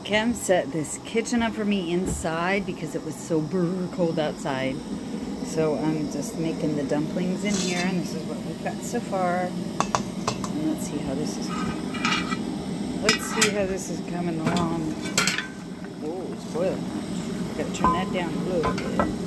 Cam set this kitchen up for me inside because it was so cold outside. So I'm just making the dumplings in here, and this is what we've got so far. And let's see how this is. Let's see how this is coming along. Oh, it's boiling. I gotta turn that down a little bit.